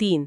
3।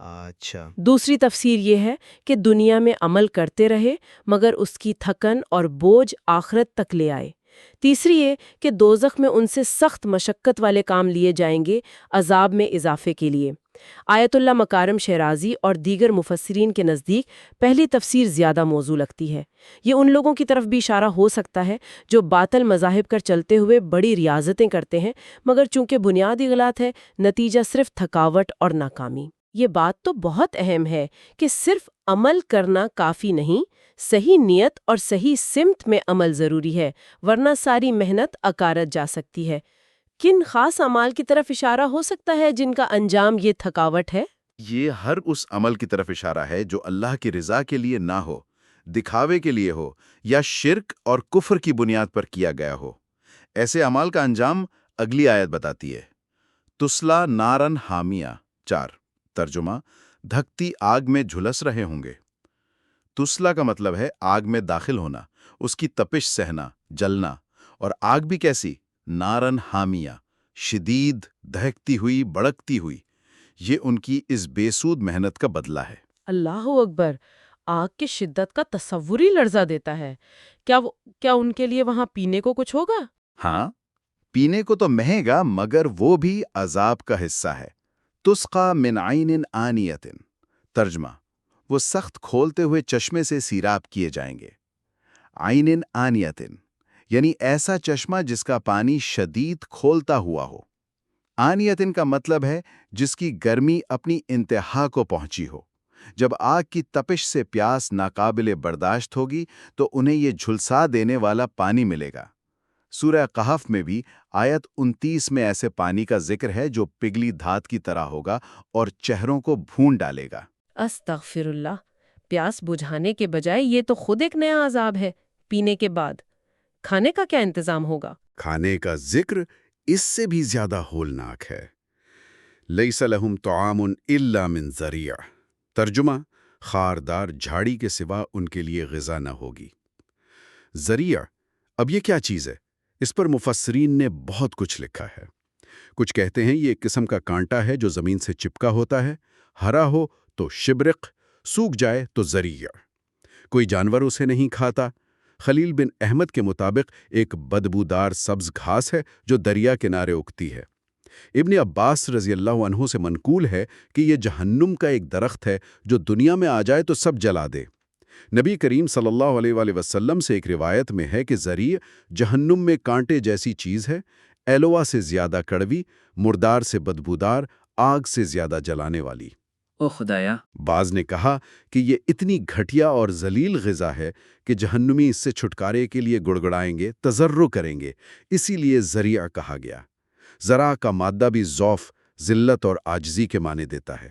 اچھا، دوسری تفسیر یہ ہے کہ دنیا میں عمل کرتے رہے مگر اس کی تھکن اور بوجھ آخرت تک لے آئے۔ تیسری یہ کہ دوزخ میں ان سے سخت مشقت والے کام لیے جائیں گے عذاب میں اضافے کے لیے۔ آیت اللہ مکارم شیرازی اور دیگر مفسرین کے نزدیک پہلی تفسیر زیادہ موزوں لگتی ہے۔ یہ ان لوگوں کی طرف بھی اشارہ ہو سکتا ہے جو باطل مذاہب کر چلتے ہوئے بڑی ریاضتیں کرتے ہیں مگر چونکہ بنیادی غلط ہے، نتیجہ صرف تھکاوٹ اور ناکامی۔ یہ بات تو بہت اہم ہے کہ صرف عمل کرنا کافی نہیں، صحیح نیت اور صحیح سمت میں عمل ضروری ہے، ورنہ ساری محنت اکارت جا سکتی ہے۔ کن خاص اعمال کی طرف اشارہ ہو سکتا ہے جن کا انجام یہ تھکاوٹ ہے؟ یہ ہر اس عمل کی طرف اشارہ ہے جو اللہ کی رضا کے لیے نہ ہو، دکھاوے کے لیے ہو یا شرک اور کفر کی بنیاد پر کیا گیا ہو۔ ایسے اعمال کا انجام اگلی آیت بتاتی ہے۔ تسلا نارن حامیہ 4 ترجمہ، دھکتی آگ میں جھلس رہے ہوں گے۔ تسلا کا مطلب ہے آگ میں داخل ہونا، اس کی تپش سہنا، جلنا، اور آگ بھی کیسی؟ نارن حامیہ، شدید، دہکتی ہوئی، بڑکتی ہوئی۔ یہ ان کی اس بے سود محنت کا بدلہ ہے۔ اللہ اکبر! آگ کی شدت کا تصور ہی لرزا دیتا ہے۔ کیا ان کے لیے وہاں پینے کو کچھ ہوگا؟ ہاں، پینے کو تو مہے گا مگر وہ بھی عذاب کا حصہ ہے۔ تسقا من عین آنیۃ، ترجمہ، وہ سخت کھولتے ہوئے چشمے سے سیراب کیے جائیں گے۔ عین آنیۃ یعنی ایسا چشمہ جس کا پانی شدید کھولتا ہوا ہو۔ آنیتن کا مطلب ہے جس کی گرمی اپنی انتہا کو پہنچی ہو۔ جب آگ کی تپش سے پیاس ناقابل برداشت ہوگی تو انہیں یہ جھلسا دینے والا پانی ملے گا۔ سورہ قحف میں بھی آیت 29 میں ایسے پانی کا ذکر ہے جو پگھلی دھات کی طرح ہوگا اور چہروں کو بھون ڈالے گا۔ استغفر اللہ! پیاس بجھانے کے بجائے یہ تو خود ایک نیا عذاب ہے۔ پینے کے بعد کھانے کا کیا انتظام ہوگا؟ کھانے کا ذکر اس سے بھی زیادہ ہولناک ہے۔ لیس لہم طعام الا من ذریع، ترجمہ، خاردار جھاڑی کے سوا ان کے لیے غذا نہ ہوگی۔ ذریع، اب یہ کیا چیز ہے؟ اس پر مفسرین نے بہت کچھ لکھا ہے۔ کچھ کہتے ہیں یہ ایک قسم کا کانٹا ہے جو زمین سے چپکا ہوتا ہے، ہرا ہو تو شبرق، سوکھ جائے تو ذریع۔ کوئی جانور اسے نہیں کھاتا۔ خلیل بن احمد کے مطابق ایک بدبودار سبز گھاس ہے جو دریا کنارے اگتی ہے۔ ابن عباس رضی اللہ عنہ سے منقول ہے کہ یہ جہنم کا ایک درخت ہے جو دنیا میں آ جائے تو سب جلا دے۔ نبی کریم صلی اللہ علیہ وآلہ وسلم سے ایک روایت میں ہے کہ ذریع جہنم میں کانٹے جیسی چیز ہے، ایلوا سے زیادہ کڑوی، مردار سے بدبودار، آگ سے زیادہ جلانے والی۔ او خدایا! بعض نے کہا کہ یہ اتنی گھٹیا اور ذلیل غذا ہے کہ جہنمی اس سے چھٹکارے کے لیے گڑگڑائیں گے، تضرع کریں گے، اسی لیے ذریع کہا گیا۔ ذرا کا مادہ بھی ضعف، ذلت اور عاجزی کے معنی دیتا ہے۔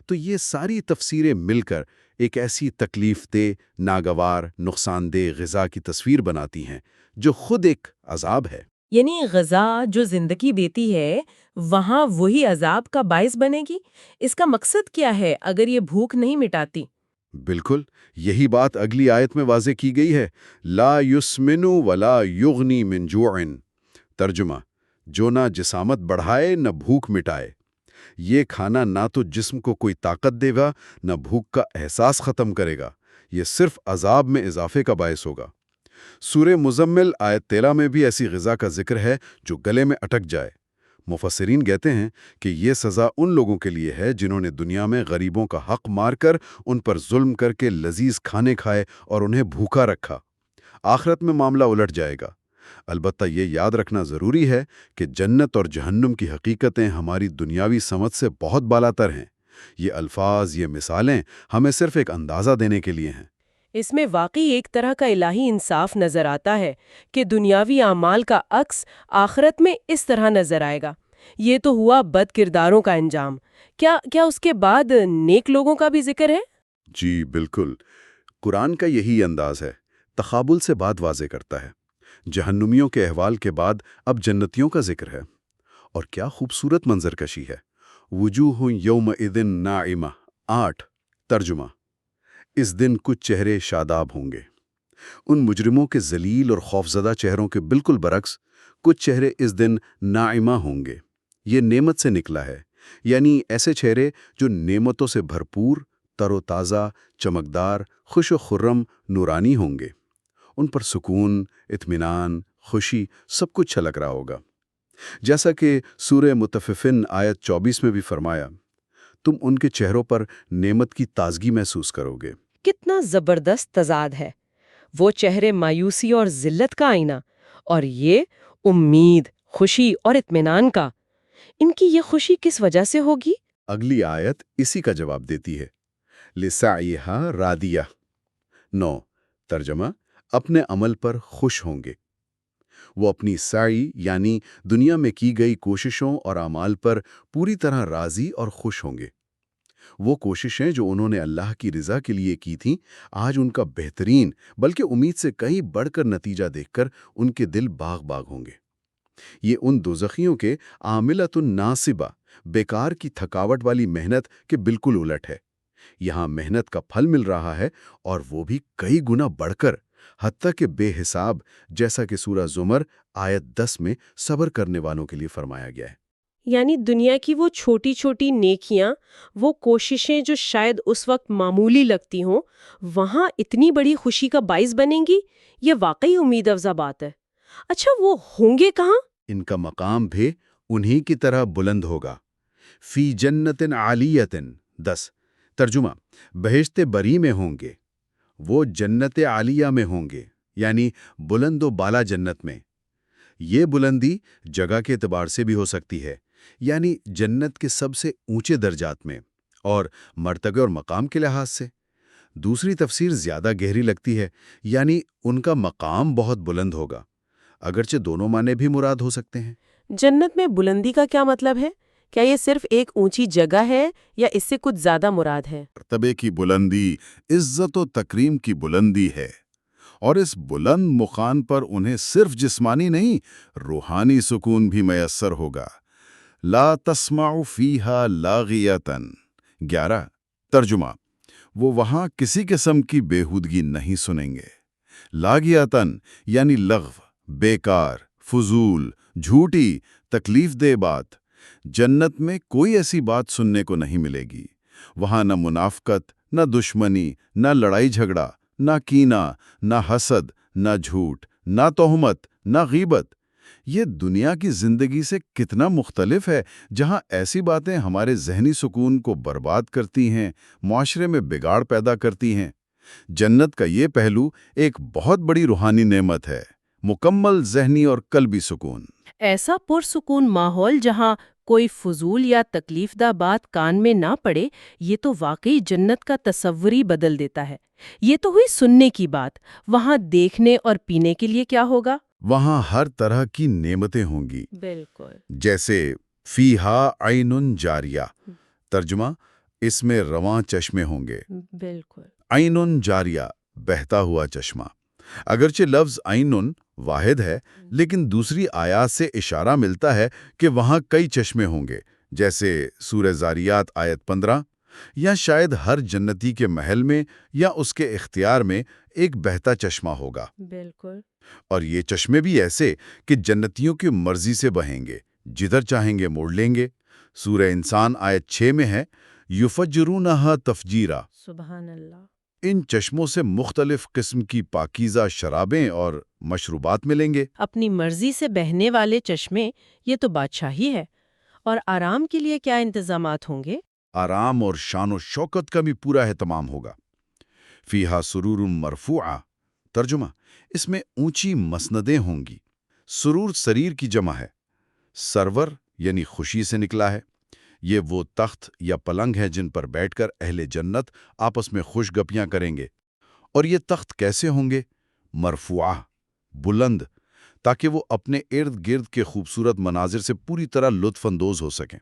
تو یہ ساری تفسیریں مل کر ایک ایسی تکلیف دہ، ناگوار، نقصان دہ غذا کی تصویر بناتی ہیں جو خود ایک عذاب ہے۔ یعنی غذا جو زندگی دیتی ہے وہاں وہی عذاب کا باعث بنے گی؟ اس کا مقصد کیا ہے اگر یہ بھوک نہیں مٹاتی؟ بالکل، یہی بات اگلی آیت میں واضح کی گئی ہے۔ لا یسمن ولا یغنی من جوع، ترجمہ، جو نہ جسامت بڑھائے نہ بھوک مٹائے۔ یہ کھانا نہ تو جسم کو کوئی طاقت دے گا نہ بھوک کا احساس ختم کرے گا، یہ صرف عذاب میں اضافے کا باعث ہوگا۔ سورہ مزمل آیت 13 میں بھی ایسی غذا کا ذکر ہے جو گلے میں اٹک جائے۔ مفسرین کہتے ہیں کہ یہ سزا ان لوگوں کے لیے ہے جنہوں نے دنیا میں غریبوں کا حق مار کر ان پر ظلم کر کے لذیذ کھانے کھائے اور انہیں بھوکا رکھا۔ آخرت میں معاملہ الٹ جائے گا۔ البتہ یہ یاد رکھنا ضروری ہے کہ جنت اور جہنم کی حقیقتیں ہماری دنیاوی سمجھ سے بہت بالاتر ہیں۔ یہ الفاظ، یہ مثالیں ہمیں صرف ایک اندازہ دینے کے لیے ہیں۔ اس میں واقعی ایک طرح کا الہی انصاف نظر آتا ہے کہ دنیاوی اعمال کا عکس آخرت میں اس طرح نظر آئے گا۔ یہ تو ہوا بد کرداروں کا انجام۔ کیا اس کے بعد نیک لوگوں کا بھی ذکر ہے؟ جی بالکل، قرآن کا یہی انداز ہے، تقابل سے بات واضح کرتا ہے۔ جہنمیوں کے احوال کے بعد اب جنتیوں کا ذکر ہے، اور کیا خوبصورت منظر کشی ہے۔ وجوہ یومئذ ناعمہ 8 ترجمہ، اس دن کچھ چہرے شاداب ہوں گے۔ ان مجرموں کے ذلیل اور خوفزدہ چہروں کے بالکل برعکس کچھ چہرے اس دن ناعمہ ہوں گے۔ یہ نعمت سے نکلا ہے، یعنی ایسے چہرے جو نعمتوں سے بھرپور، تر و تازہ، چمکدار، خوش و خرم، نورانی ہوں گے۔ ان پر سکون، اطمینان، خوشی سب کچھ چھلک رہا ہوگا۔ جیسا کہ سورہ مطففن آیت 24 میں بھی فرمایا، تم ان کے چہروں پر نعمت کی تازگی محسوس کرو گے۔ کتنا زبردست تضاد ہے، وہ چہرے مایوسی اور ذلت کا آئینہ، اور یہ امید، خوشی اور اطمینان کا۔ ان کی یہ خوشی کس وجہ سے ہوگی؟ اگلی آیت اسی کا جواب دیتی ہے، لِسَعْيِهَا رَاضِيَةٌ 9 ترجمہ، اپنے عمل پر خوش ہوں گے۔ وہ اپنی سعی یعنی دنیا میں کی گئی کوششوں اور اعمال پر پوری طرح راضی اور خوش ہوں گے۔ وہ کوششیں جو انہوں نے اللہ کی رضا کے لیے کی تھیں، آج ان کا بہترین بلکہ امید سے کہیں بڑھ کر نتیجہ دیکھ کر ان کے دل باغ باغ ہوں گے۔ یہ ان دوزخیوں کے عاملۃ ناصبہ، بیکار کی تھکاوٹ والی محنت کے بالکل الٹ ہے۔ یہاں محنت کا پھل مل رہا ہے، اور وہ بھی کئی گنا بڑھ کر، حتیٰ کہ بے حساب، جیسا کہ سورہ زمر آیت 10 میں صبر کرنے والوں کے لیے فرمایا گیا ہے۔ یعنی دنیا کی وہ چھوٹی چھوٹی نیکیاں، وہ کوششیں جو شاید اس وقت معمولی لگتی ہوں، وہاں اتنی بڑی خوشی کا باعث بنیں گی۔ یہ واقعی امید افزا بات ہے۔ اچھا، وہ ہوں گے کہاں؟ ان کا مقام بھی انہی کی طرح بلند ہوگا۔ فی جنت عالیۃ 10 ترجمہ، بہشت بری میں ہوں گے۔ وہ جنت عالیہ میں ہوں گے، یعنی بلند و بالا جنت میں۔ یہ بلندی جگہ کے اعتبار سے بھی ہو سکتی ہے، یعنی جنت کے سب سے اونچے درجات میں، اور مرتبے اور مقام کے لحاظ سے۔ دوسری تفسیر زیادہ گہری لگتی ہے، یعنی ان کا مقام بہت بلند ہوگا، اگرچہ دونوں معنی بھی مراد ہو سکتے ہیں۔ جنت میں بلندی کا کیا مطلب ہے؟ کیا یہ صرف ایک اونچی جگہ ہے یا اس سے کچھ زیادہ مراد ہے؟ مرتبے کی بلندی، عزت و تکریم کی بلندی ہے، اور اس بلند مقام پر انہیں صرف جسمانی نہیں، روحانی سکون بھی میسر ہوگا۔ لا تسمع فیہا لاغیۃ 11 ترجمہ، وہ وہاں کسی قسم کی بےہودگی نہیں سنیں گے۔ لاغیۃ یعنی لغو، بیکار، فضول، جھوٹی، تکلیف دہ بات۔ جنت میں کوئی ایسی بات سننے کو نہیں ملے گی۔ وہاں نہ منافقت، نہ دشمنی، نہ لڑائی جھگڑا، نہ کینہ، نہ حسد، نہ جھوٹ، نہ تہمت، نہ غیبت۔ یہ دنیا کی زندگی سے کتنا مختلف ہے، جہاں ایسی باتیں ہمارے ذہنی سکون کو برباد کرتی ہیں، معاشرے میں بگاڑ پیدا کرتی ہیں۔ جنت کا یہ پہلو ایک بہت بڑی روحانی نعمت ہے، مکمل ذہنی اور قلبی سکون۔ ایسا پرسکون ماحول جہاں کوئی فضول یا تکلیف دہ بات کان میں نہ پڑے، یہ تو واقعی جنت کا تصور ہی بدل دیتا ہے۔ یہ تو ہوئی سننے کی بات، وہاں دیکھنے اور پینے کے لیے کیا ہوگا؟ وہاں ہر طرح کی نعمتیں ہوں گی، بالکل۔ جیسے فیہا عین جاریہ ترجمہ، اس میں رواں چشمے ہوں گے۔ بالکل۔ عین جاریہ، بہتا ہوا چشمہ۔ اگرچہ لفظ عین واحد ہے، لیکن دوسری آیات سے اشارہ ملتا ہے کہ وہاں کئی چشمے ہوں گے، جیسے سورہ زاریات آیت 15، یا شاید ہر جنتی کے محل میں یا اس کے اختیار میں ایک بہتا چشمہ ہوگا۔ بالکل۔ اور یہ چشمے بھی ایسے کہ جنتیوں کی مرضی سے بہیں گے، جدھر چاہیں گے موڑ لیں گے۔ سورہ انسان آیت 6 میں ہے، یفجرونہا تفجیرا۔ سبحان اللہ۔ ان چشموں سے مختلف قسم کی پاکیزہ شرابیں اور مشروبات ملیں گے۔ اپنی مرضی سے بہنے والے چشمے، یہ تو بادشاہی ہے۔ اور آرام کے لیے کیا انتظامات ہوں گے؟ آرام اور شان و شوکت کا بھی پورا اہتمام ہوگا۔ فیہا سرور مرفوعہ ترجمہ، اس میں اونچی مسندیں ہوں گی۔ سرور سریر کی جمع ہے، سرور یعنی خوشی سے نکلا ہے۔ یہ وہ تخت یا پلنگ ہے جن پر بیٹھ کر اہل جنت آپس میں خوش گپیاں کریں گے۔ اور یہ تخت کیسے ہوں گے؟ مرفوعہ، بلند، تاکہ وہ اپنے ارد گرد کے خوبصورت مناظر سے پوری طرح لطف اندوز ہو سکیں۔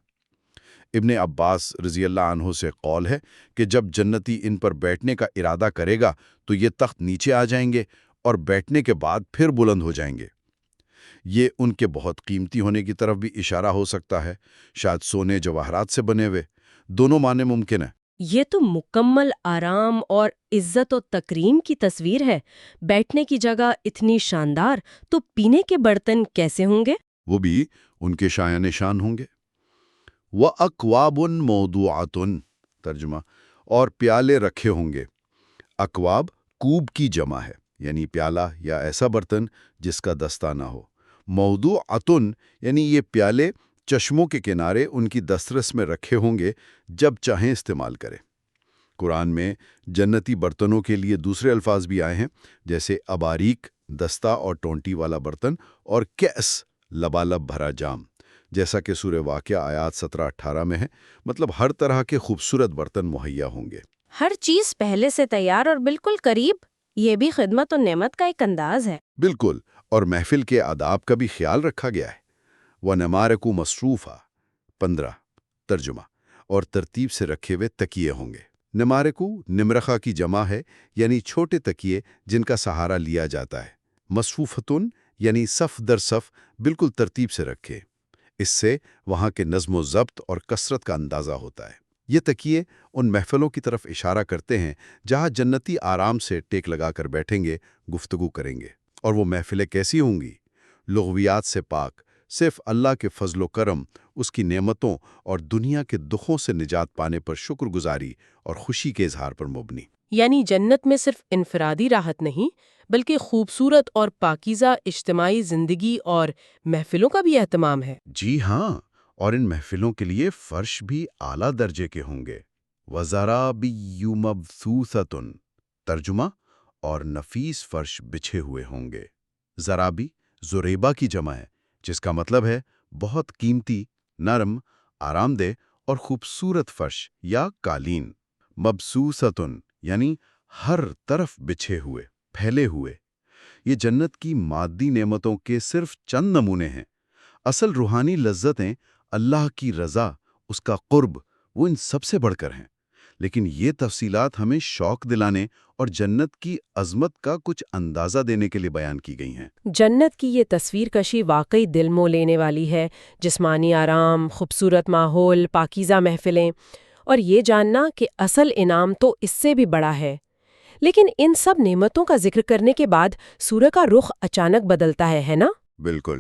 ابن عباس رضی اللہ عنہ سے قول ہے کہ جب جنتی ان پر بیٹھنے کا ارادہ کرے گا تو یہ تخت نیچے آ جائیں گے اور بیٹھنے کے بعد پھر بلند ہو جائیں گے۔ یہ ان کے بہت قیمتی ہونے کی طرف بھی اشارہ ہو سکتا ہے، شاید سونے جواہرات سے بنے ہوئے۔ دونوں معنی ممکن ہیں۔ یہ تو مکمل آرام اور عزت و تکریم کی تصویر ہے۔ بیٹھنے کی جگہ اتنی شاندار، تو پینے کے برتن کیسے ہوں گے؟ وہ بھی ان کے شایان شان ہوں گے۔ وَأَكْوَابٌ مَوْضُوعَةٌ ترجمہ، اور پیالے رکھے ہوں گے۔ اکواب کوب کی جمع ہے، یعنی پیالہ یا ایسا برتن جس کا دستہ نہ ہو۔ موضوعۃن یعنی یہ پیالے چشموں کے کنارے ان کی دسترس میں رکھے ہوں گے، جب چاہیں استعمال کریں۔ قرآن میں جنتی برتنوں کے لیے دوسرے الفاظ بھی آئے ہیں، جیسے اباریک دستہ اور ٹونٹی والا برتن، اور کیس لبالب بھرا جام، جیسا کہ سورہ واقعہ آیات 17-18 میں ہے۔ مطلب ہر طرح کے خوبصورت برتن مہیا ہوں گے۔ ہر چیز پہلے سے تیار اور بالکل قریب، یہ بھی خدمت و نعمت کا ایک انداز ہے۔ بالکل، اور محفل کے آداب کا بھی خیال رکھا گیا ہے۔ وَنَمَارِقُ مَصْفُوفَةٌ 15 ترجمہ، اور ترتیب سے رکھے ہوئے تکیے ہوں گے۔ نمارکو نمرخہ کی جمع ہے، یعنی چھوٹے تکیے جن کا سہارا لیا جاتا ہے۔ مصفوفتن یعنی صف در صف بالکل ترتیب سے رکھے۔ اس سے وہاں کے نظم و ضبط اور کثرت کا اندازہ ہوتا ہے۔ یہ تکیے ان محفلوں کی طرف اشارہ کرتے ہیں جہاں جنتی آرام سے ٹیک لگا کر بیٹھیں گے، گفتگو کریں گے۔ اور وہ محفلیں کیسی ہوں گی؟ لغویات سے پاک، صرف اللہ کے فضل و کرم، اس کی نعمتوں اور دنیا کے دکھوں سے نجات پانے پر شکر گزاری اور خوشی کے اظہار پر مبنی۔ یعنی جنت میں صرف انفرادی راحت نہیں، بلکہ خوبصورت اور پاکیزہ اجتماعی زندگی اور محفلوں کا بھی اہتمام ہے۔ جی ہاں، اور ان محفلوں کے لیے فرش بھی اعلیٰ درجے کے ہوں گے۔ وَزَرَابِيُّ مَبْثُوثَةٌ ترجمہ، اور نفیس فرش بچھے ہوئے ہوں گے۔ زرابی زریبہ کی جمع ہے، جس کا مطلب ہے بہت قیمتی، نرم، آرام دہ اور خوبصورت فرش یا قالین۔ مبثوثۃن یعنی ہر طرف بچھے ہوئے، پھیلے ہوئے۔ یہ جنت کی مادی نعمتوں کے صرف چند نمونے ہیں۔ اصل روحانی لذتیں، اللہ کی رضا، اس کا قرب، وہ ان سب سے بڑھ کر ہیں۔ لیکن یہ تفصیلات ہمیں شوق دلانے اور جنت کی عظمت کا کچھ اندازہ دینے کے لیے بیان کی گئی ہیں۔ جنت کی یہ تصویر کشی واقعی دل مو لینے والی ہے۔ جسمانی آرام، خوبصورت ماحول، پاکیزہ محفلیں، اور یہ جاننا کہ اصل انعام تو اس سے بھی بڑا ہے۔ لیکن ان سب نعمتوں کا ذکر کرنے کے بعد سورہ کا رخ اچانک بدلتا ہے نا؟ بالکل۔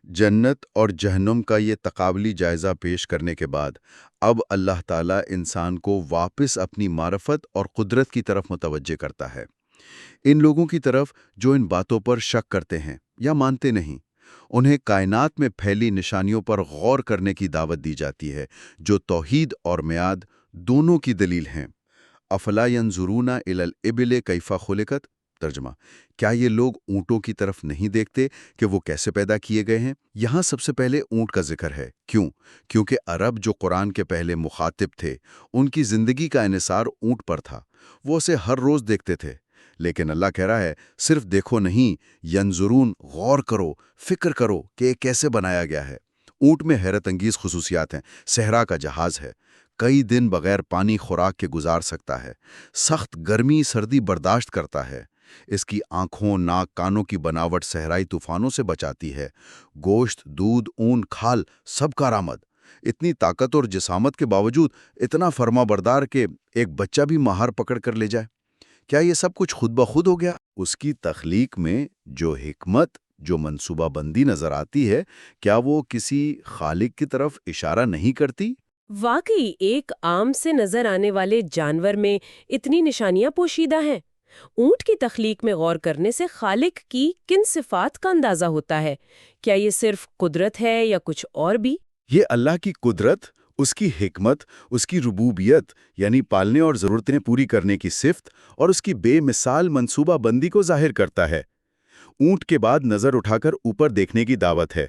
جنت اور جہنم کا یہ تقابلی جائزہ پیش کرنے کے بعد اب اللہ تعالیٰ انسان کو واپس اپنی معرفت اور قدرت کی طرف متوجہ کرتا ہے۔ ان لوگوں کی طرف جو ان باتوں پر شک کرتے ہیں یا مانتے نہیں، انہیں کائنات میں پھیلی نشانیوں پر غور کرنے کی دعوت دی جاتی ہے، جو توحید اور میعاد دونوں کی دلیل ہیں۔ افلا ینظرون الی الابل کیف خلقت ترجمہ، کیا یہ لوگ اونٹوں کی طرف نہیں دیکھتے کہ وہ کیسے پیدا کیے گئے ہیں؟ یہاں سب سے پہلے اونٹ کا ذکر ہے۔ کیوں؟ کیونکہ عرب جو قرآن کے پہلے مخاطب تھے، ان کی زندگی کا انحصار اونٹ پر تھا۔ وہ اسے ہر روز دیکھتے تھے۔ لیکن اللہ کہہ رہا ہے، صرف دیکھو نہیں، ینظرون، غور کرو، فکر کرو کہ یہ کیسے بنایا گیا ہے۔ اونٹ میں حیرت انگیز خصوصیات ہیں۔ صحرا کا جہاز ہے، کئی دن بغیر پانی خوراک کے گزار سکتا ہے، سخت گرمی سردی برداشت کرتا ہے۔ اس کی آنکھوں، ناک، کانوں کی بناوٹ صحرائی طوفانوں سے بچاتی ہے۔ گوشت، دودھ، اون، کھال سب کارآمد۔ اتنی طاقت اور جسامت کے باوجود اتنا فرما بردار کہ ایک بچہ بھی مہار پکڑ کر لے جائے۔ کیا یہ سب کچھ خود بخود ہو گیا؟ اس کی تخلیق میں جو حکمت، جو منصوبہ بندی نظر آتی ہے، کیا وہ کسی خالق کی طرف اشارہ نہیں کرتی؟ واقعی ایک عام سے نظر آنے والے جانور میں اتنی نشانیاں پوشیدہ ہیں۔ اونٹ کی تخلیق میں غور کرنے سے خالق کی کن صفات کا اندازہ ہوتا ہے؟ کیا یہ صرف قدرت ہے یا کچھ اور بھی؟ یہ اللہ کی قدرت، اس کی حکمت، اس کی ربوبیت یعنی پالنے اور ضرورتیں پوری کرنے کی صفت، اور اس کی بے مثال منصوبہ بندی کو ظاہر کرتا ہے۔ اونٹ کے بعد نظر اٹھا کر اوپر دیکھنے کی دعوت ہے۔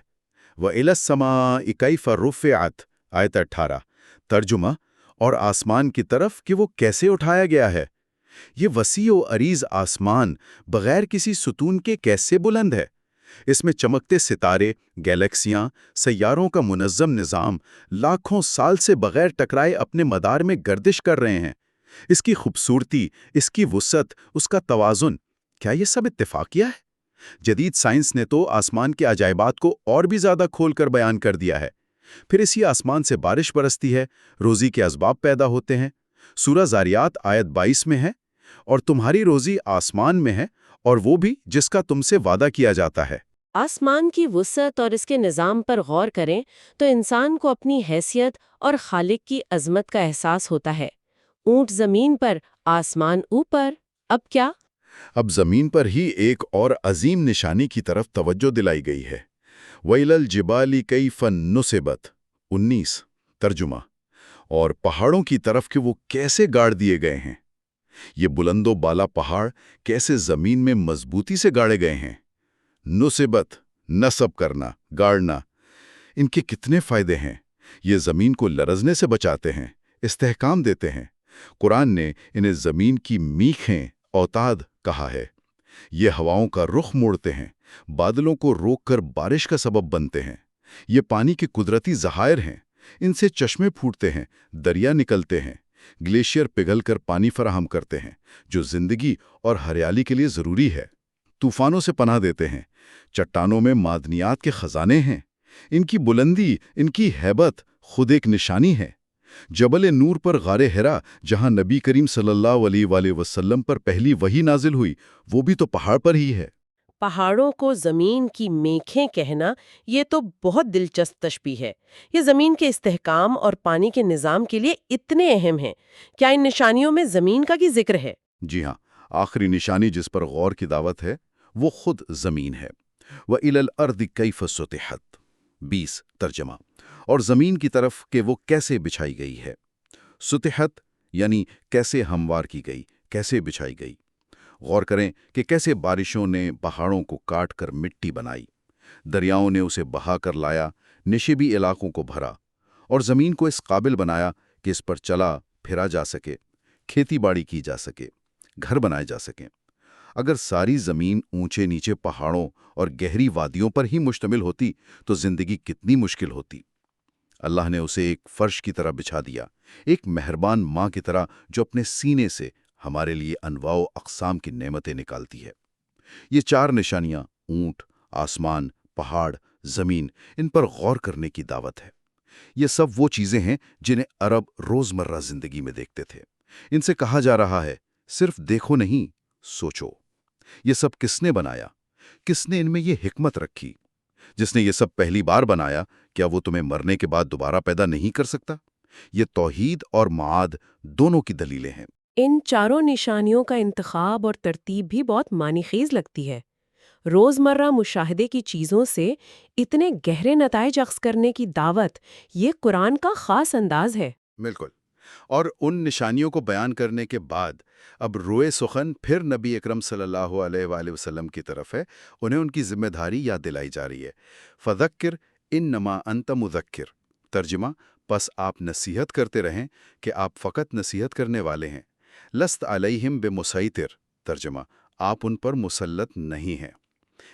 وَإِلَى السَّمَاءِ كَيْفَ رُفِعَتْ آیت 18 ترجمہ، اور آسمان کی طرف کہ وہ کیسے اٹھایا گیا ہے۔ یہ وسیع و عریض آسمان بغیر کسی ستون کے کیسے بلند ہے؟ اس میں چمکتے ستارے، گیلیکسیاں، سیاروں کا منظم نظام لاکھوں سال سے بغیر ٹکرائے اپنے مدار میں گردش کر رہے ہیں۔ اس کی خوبصورتی، اس کی وسعت، اس کا توازن، کیا یہ سب اتفاقیہ ہے؟ جدید سائنس نے تو آسمان کے عجائبات کو اور بھی زیادہ کھول کر بیان کر دیا ہے۔ پھر اسی آسمان سے بارش برستی ہے، روزی کے اسباب پیدا ہوتے ہیں۔ سورہ زاریات آیت 22 میں ہے، اور تمہاری روزی آسمان میں ہے، اور وہ بھی جس کا تم سے وعدہ کیا جاتا ہے۔ آسمان کی وسعت اور اس کے نظام پر غور کریں تو انسان کو اپنی حیثیت اور خالق کی عظمت کا احساس ہوتا ہے۔ اونٹ زمین پر، آسمان اوپر، اب کیا؟ اب زمین پر ہی ایک اور عظیم نشانی کی طرف توجہ دلائی گئی ہے۔ وَإِلَى الْجِبَالِ كَيْفَ نُصِبَتْ 19 ترجمہ، اور پہاڑوں کی طرف کہ وہ کیسے گاڑ دیے گئے ہیں۔ یہ بلند و بالا پہاڑ کیسے زمین میں مضبوطی سے گاڑے گئے ہیں۔ نصبت، نصب کرنا، گاڑنا، ان کے کتنے فائدے ہیں۔ یہ زمین کو لرزنے سے بچاتے ہیں، استحکام دیتے ہیں۔ قرآن نے انہیں زمین کی میخیں، اوتاد کہا ہے۔ یہ ہواؤں کا رخ موڑتے ہیں، بادلوں کو روک کر بارش کا سبب بنتے ہیں۔ یہ پانی کے قدرتی ذخائر ہیں، ان سے چشمے پھوٹتے ہیں، دریا نکلتے ہیں، گلیشیئر پگھل کر پانی فراہم کرتے ہیں، جو زندگی اور ہریالی کے لیے ضروری ہے۔ طوفانوں سے پناہ دیتے ہیں، چٹانوں میں معدنیات کے خزانے ہیں۔ ان کی بلندی، ان کی ہیبت خود ایک نشانی ہے۔ جبل نور پر غار حرا، جہاں نبی کریم صلی اللہ علیہ وآلہ وسلم پر پہلی وحی نازل ہوئی، وہ بھی تو پہاڑ پر ہی ہے۔ پہاڑوں کو زمین کی میخیں کہنا، یہ تو بہت دلچسپ تشبیہ ہے۔ یہ زمین کے استحکام اور پانی کے نظام کے لیے اتنے اہم ہیں۔ کیا ان نشانیوں میں زمین کا بھی ذکر ہے؟ جی ہاں، آخری نشانی جس پر غور کی دعوت ہے وہ خود زمین ہے۔ وَإِلَى الْأَرْضِ كَيْفَ سُطِحَتْ 20 ترجمہ، اور زمین کی طرف کہ وہ کیسے بچھائی گئی ہے۔ سطحت یعنی کیسے ہموار کی گئی، کیسے بچھائی گئی۔ غور کریں کہ کیسے بارشوں نے پہاڑوں کو کاٹ کر مٹی بنائی، دریاؤں نے اسے بہا کر لایا، نشیبی علاقوں کو بھرا، اور زمین کو اس قابل بنایا کہ اس پر چلا پھرا جا سکے، کھیتی باڑی کی جا سکے، گھر بنائے جا سکیں۔ اگر ساری زمین اونچے نیچے پہاڑوں اور گہری وادیوں پر ہی مشتمل ہوتی تو زندگی کتنی مشکل ہوتی۔ اللہ نے اسے ایک فرش کی طرح بچھا دیا، ایک مہربان ماں کی طرح جو اپنے سینے سے ہمارے لیے انواع و اقسام کی نعمتیں نکالتی ہے۔ یہ چار نشانیاں، اونٹ، آسمان، پہاڑ، زمین، ان پر غور کرنے کی دعوت ہے۔ یہ سب وہ چیزیں ہیں جنہیں عرب روزمرہ زندگی میں دیکھتے تھے۔ ان سے کہا جا رہا ہے، صرف دیکھو نہیں، سوچو۔ یہ سب کس نے بنایا؟ کس نے ان میں یہ حکمت رکھی؟ جس نے یہ سب پہلی بار بنایا، کیا وہ تمہیں مرنے کے بعد دوبارہ پیدا نہیں کر سکتا؟ یہ توحید اور معاد دونوں کی دلیلیں ہیں۔ ان چاروں نشانیوں کا انتخاب اور ترتیب بھی بہت معنی خیز لگتی ہے۔ روزمرہ مشاہدے کی چیزوں سے اتنے گہرے نتائج اخذ کرنے کی دعوت، یہ قرآن کا خاص انداز ہے۔ بالکل، اور ان نشانیوں کو بیان کرنے کے بعد اب روئے سخن پھر نبی اکرم صلی اللہ علیہ وآلہ وسلم کی طرف ہے۔ انہیں ان کی ذمہ داری یاد دلائی جا رہی ہے۔ فذکر انما انت مذکر، ترجمہ، پس آپ نصیحت کرتے رہیں کہ آپ فقط نصیحت کرنے والے ہیں۔ لست علیہم بمسیطر، ترجمہ، آپ ان پر مسلط نہیں ہیں۔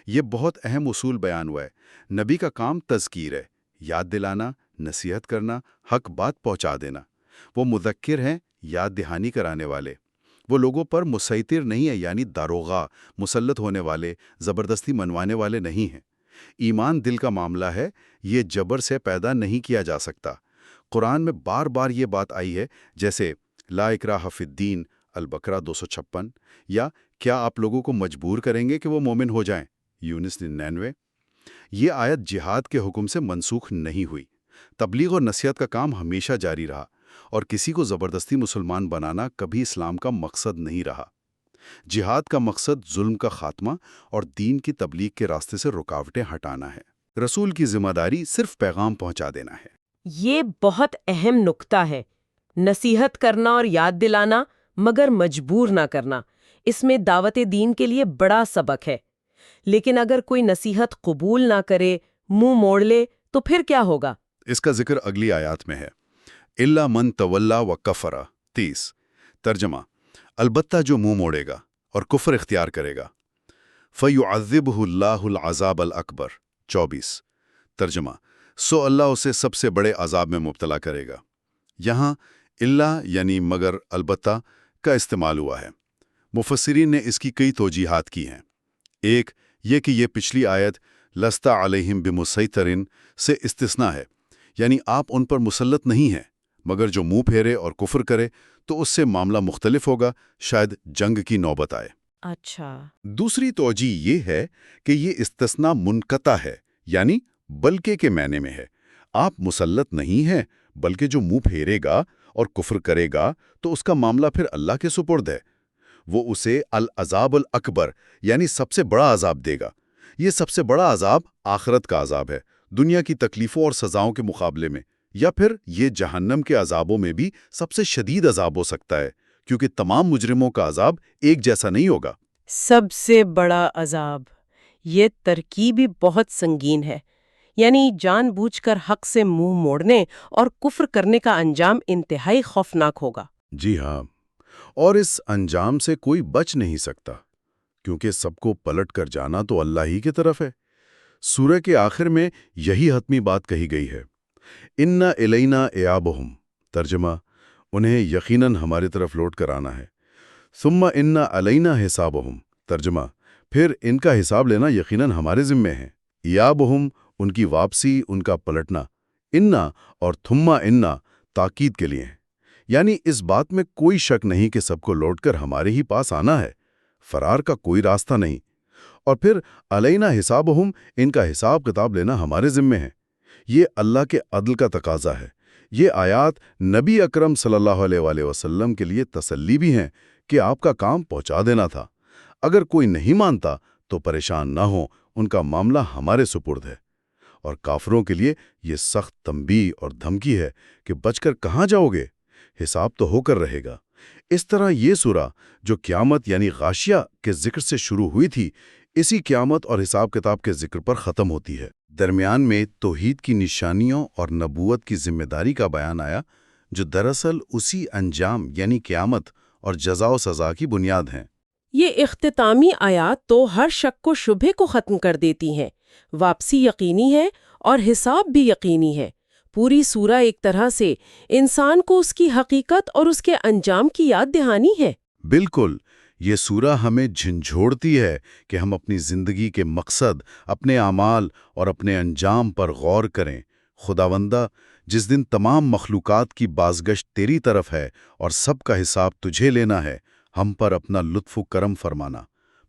یہ بہت اہم اصول بیان ہوا ہے۔ نبی کا کام تذکیر ہے، یاد دلانا، نصیحت کرنا، حق بات پہنچا دینا۔ وہ مذکر ہیں، یاد دہانی کرانے والے۔ وہ لوگوں پر مسیطر نہیں ہے، یعنی داروغہ، مسلط ہونے والے، زبردستی منوانے والے نہیں ہیں۔ ایمان دل کا معاملہ ہے، یہ جبر سے پیدا نہیں کیا جا سکتا۔ قرآن میں بار بار یہ بات آئی ہے، جیسے لا اکراہ فی الدین البقرہ 256، یا کیا آپ لوگوں کو مجبور کریں گے کہ وہ مومن ہو جائیں، یونس 99۔ یہ آیت جہاد کے حکم سے منسوخ نہیں ہوئی۔ تبلیغ اور نصیحت کا کام ہمیشہ جاری رہا، اور کسی کو زبردستی مسلمان بنانا کبھی اسلام کا مقصد نہیں رہا۔ جہاد کا مقصد ظلم کا خاتمہ اور دین کی تبلیغ کے راستے سے رکاوٹیں ہٹانا ہے۔ رسول کی ذمہ داری صرف پیغام پہنچا دینا ہے۔ یہ بہت اہم نکتہ ہے، نصیحت کرنا اور یاد دلانا، مگر مجبور نہ کرنا۔ اس میں دعوت دین کے لیے بڑا سبق ہے۔ لیکن اگر کوئی نصیحت قبول نہ کرے، منہ موڑ لے، تو پھر کیا ہوگا؟ اس کا ذکر اگلی آیات میں ہے۔ الا من تولا و کفر 30، ترجمہ، البتہ جو منہ موڑے گا اور کفر اختیار کرے گا۔ فیعذبہ اللہ العذاب الاکبر 24، ترجمہ، سو اللہ اسے سب سے بڑے عذاب میں مبتلا کرے گا۔ یہاں الا یعنی مگر، البتہ کا استعمال ہوا ہے۔ مفسرین نے اس کی کئی توجیحات کی ہیں۔ ایک یہ کہ یہ پچھلی آیت لست علیہم بمسیطرن سے استثناء ہے، یعنی آپ ان پر مسلط نہیں ہیں، مگر جو منہ پھیرے اور کفر کرے تو اس سے معاملہ مختلف ہوگا، شاید جنگ کی نوبت آئے۔ اچھا، دوسری توجیہ یہ ہے کہ یہ استثناء منقطع ہے، یعنی بلکہ کے معنی میں ہے۔ آپ مسلط نہیں ہیں، بلکہ جو منہ پھیرے گا اور کفر کرے گا تو اس کا معاملہ پھر اللہ کے سپرد ہے۔ وہ اسے العذاب الاکبر یعنی سب سے بڑا عذاب دے گا۔ یہ سب سے بڑا عذاب آخرت کا عذاب ہے، دنیا کی تکلیفوں اور سزاؤں کے مقابلے میں، یا پھر یہ جہنم کے عذابوں میں بھی سب سے شدید عذاب ہو سکتا ہے، کیونکہ تمام مجرموں کا عذاب ایک جیسا نہیں ہوگا۔ سب سے بڑا عذاب، یہ ترکیب بھی بہت سنگین ہے، یعنی جان بوجھ کر حق سے منہ موڑنے اور کفر کرنے کا انجام انتہائی خوفناک ہوگا۔ جی ہاں، اور اس انجام سے کوئی بچ نہیں سکتا، کیونکہ سب کو پلٹ کر جانا تو اللہ ہی کی طرف ہے۔ سورہ کے آخر میں یہی حتمی بات کہی گئی ہے، اِنَّ إِلَيْنَا إِيَابَهُمْ، ترجمہ انہیں یقیناً ہماری طرف لوٹ کر آنا ہے۔ ثُمَّ إِنَّ عَلَيْنَا حِسَابَهُمْ، ترجمہ پھر ان کا حساب لینا یقیناً ہمارے ذمے ہے۔ إِيَابَهُمْ ان کی واپسی، ان کا پلٹنا، اِنَّا اور ثُمَّ إِنَّا تاکید کے لیے، یعنی اس بات میں کوئی شک نہیں کہ سب کو لوٹ کر ہمارے ہی پاس آنا ہے، فرار کا کوئی راستہ نہیں۔ اور پھر علینا حسابہم، ان کا حساب کتاب لینا ہمارے ذمے ہے۔ یہ اللہ کے عدل کا تقاضا ہے۔ یہ آیات نبی اکرم صلی اللہ علیہ وآلہ وسلم کے لیے تسلی بھی ہیں کہ آپ کا کام پہنچا دینا تھا۔ اگر کوئی نہیں مانتا تو پریشان نہ ہو، ان کا معاملہ ہمارے سپرد ہے۔ اور کافروں کے لیے یہ سخت تنبیہ اور دھمکی ہے کہ بچ کر کہاں جاؤ گے، حساب تو ہو کر رہے گا۔ اس طرح یہ سورہ جو قیامت یعنی غاشیہ کے ذکر سے شروع ہوئی تھی، اسی قیامت اور حساب کتاب کے ذکر پر ختم ہوتی ہے۔ درمیان میں توحید کی نشانیوں اور نبوت کی ذمہ داری کا بیان آیا، جو دراصل اسی انجام یعنی قیامت اور جزا و سزا کی بنیاد ہیں۔ یہ اختتامی آیات تو ہر شک و شبہے کو ختم کر دیتی ہیں۔ واپسی یقینی ہے اور حساب بھی یقینی ہے۔ پوری سورہ ایک طرح سے انسان کو اس کی حقیقت اور اس کے انجام کی یاد دہانی ہے۔ بالکل، یہ سورہ ہمیں جھنجھوڑتی ہے کہ ہم اپنی زندگی کے مقصد، اپنے اعمال اور اپنے انجام پر غور کریں۔ خداوندہ، جس دن تمام مخلوقات کی بازگشت تیری طرف ہے اور سب کا حساب تجھے لینا ہے، ہم پر اپنا لطف و کرم فرمانا۔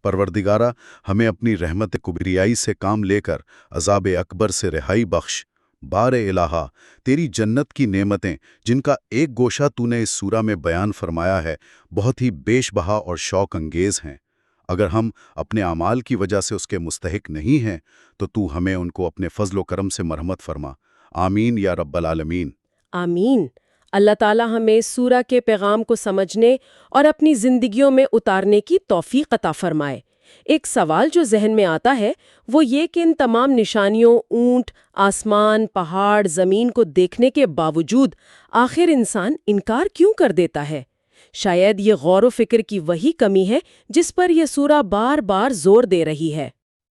پروردگارہ، ہمیں اپنی رحمت کبریائی سے کام لے کر عذاب اکبر سے رہائی بخش۔ بار الہا، تیری جنت کی نعمتیں جن کا ایک گوشہ تو نے اس سورہ میں بیان فرمایا ہے، بہت ہی بیش بہا اور شوق انگیز ہیں۔ اگر ہم اپنے اعمال کی وجہ سے اس کے مستحق نہیں ہیں تو ہمیں ان کو اپنے فضل و کرم سے مرحمت فرما۔ آمین یا رب العالمین۔ آمین۔ اللہ تعالی ہمیں سورہ کے پیغام کو سمجھنے اور اپنی زندگیوں میں اتارنے کی توفیق عطا فرمائے۔ ایک سوال جو ذہن میں آتا ہے وہ یہ کہ ان تمام نشانیوں، اونٹ، آسمان، پہاڑ، زمین کو دیکھنے کے باوجود آخر انسان انکار کیوں کر دیتا ہے؟ شاید یہ غور و فکر کی وہی کمی ہے جس پر یہ سورہ بار بار زور دے رہی ہے۔